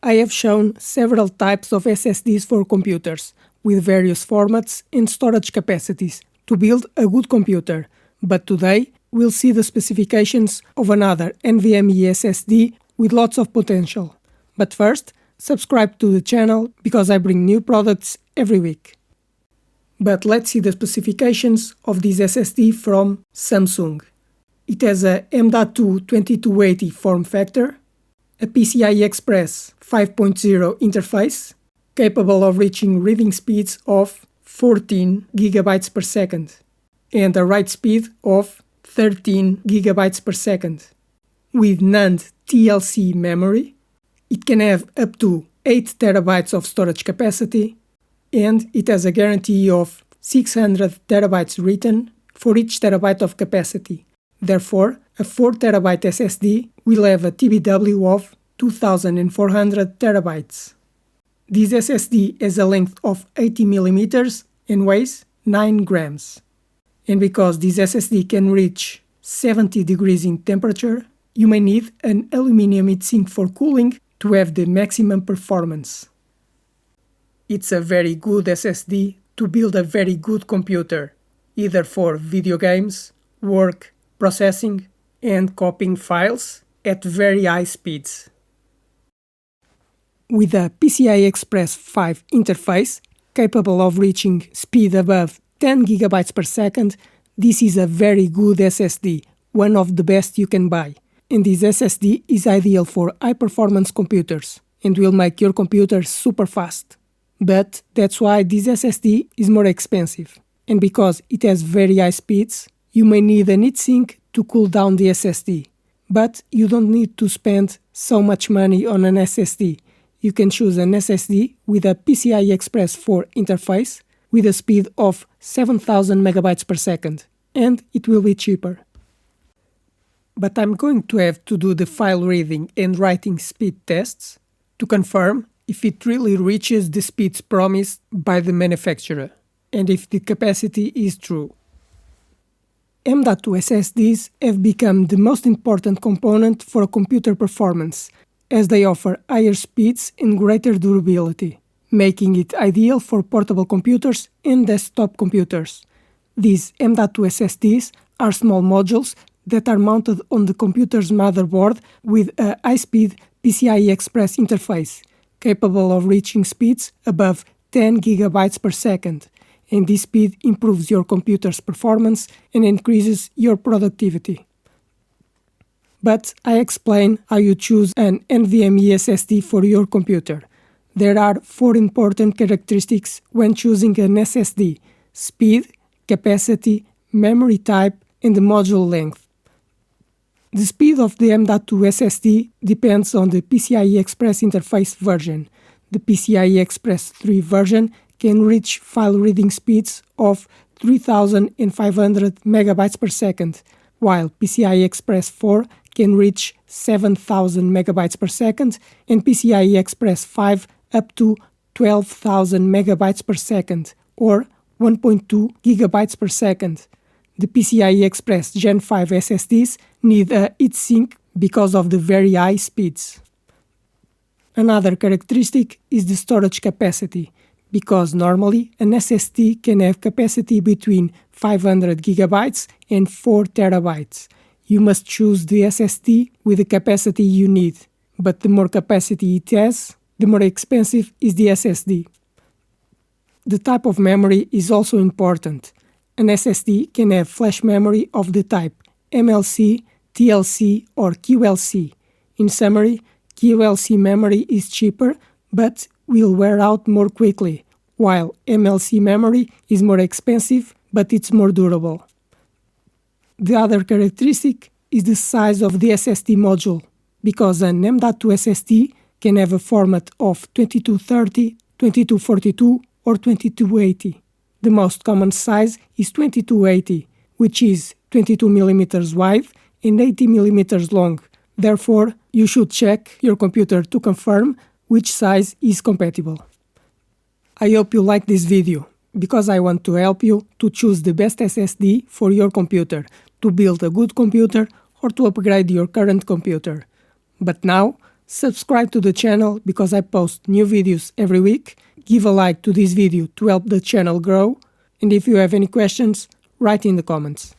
I have shown several types of SSDs for computers, with various formats and storage capacities, to build a good computer. But today, we'll see the specifications of another NVMe SSD with lots of potential. But first, subscribe to the channel because I bring new products every week. But let's see the specifications of this SSD from Samsung. It has a M.2 2280 form factor, a PCI Express 5.0 interface, capable of reaching reading speeds of 14 GB per second, and a write speed of 13 GB per second. With NAND TLC memory, it can have up to 8 TB of storage capacity, and it has a guarantee of 600 TB written for each terabyte of capacity. Therefore, a 4 TB SSD will have a TBW of 2400 TB. This SSD has a length of 80 mm and weighs 9 grams. And because this SSD can reach 70 degrees in temperature, you may need an aluminum heatsink for cooling to have the maximum performance. It's a very good SSD to build a very good computer, either for video games, work, processing, and copying files at very high speeds. With a PCI Express 5 interface, capable of reaching speed above 10 GB per second, this is a very good SSD, one of the best you can buy. And this SSD is ideal for high-performance computers and will make your computer super fast. But that's why this SSD is more expensive. And because it has very high speeds, you may need a heatsink to cool down the SSD. But you don't need to spend so much money on an SSD. You can choose an SSD with a PCI Express 4 interface with a speed of 7000 MB per second, and it will be cheaper. But I'm going to have to do the file reading and writing speed tests to confirm if it really reaches the speeds promised by the manufacturer, and if the capacity is true. M.2 SSDs have become the most important component for computer performance, as they offer higher speeds and greater durability, making it ideal for portable computers and desktop computers. These M.2 SSDs are small modules that are mounted on the computer's motherboard with a high-speed PCI Express interface, capable of reaching speeds above 10 GB per second, and this speed improves your computer's performance and increases your productivity. But I explain how you choose an NVMe SSD for your computer. There are 4 important characteristics when choosing an SSD: speed, capacity, memory type, and the module length. The speed of the M.2 SSD depends on the PCI Express interface version. The PCI Express 3 version can reach file reading speeds of 3500 MB per second, while PCI Express 4 can reach 7000 MB per second and PCI Express 5 up to 12,000 MB per second, or 1.2 GB per second. The PCI Express Gen 5 SSDs need a heatsink because of the very high speeds. Another characteristic is the storage capacity, because normally an SSD can have capacity between 500 GB and 4 TB. You must choose the SSD with the capacity you need, but the more capacity it has, the more expensive is the SSD. The type of memory is also important. An SSD can have flash memory of the type MLC, TLC, or QLC. In summary, QLC memory is cheaper but will wear out more quickly, while MLC memory is more expensive but it's more durable. The other characteristic is the size of the SSD module, because an M.2 SSD can have a format of 2230, 2242, or 2280. The most common size is 2280, which is 22 mm wide and 80 mm long. Therefore, you should check your computer to confirm which size is compatible. I hope you like this video, because I want to help you to choose the best SSD for your computer, to build a good computer or to upgrade your current computer. But now, Subscribe to the channel because I post new videos every week. Give a like to this video to help the channel grow. And if you have any questions, write in the comments.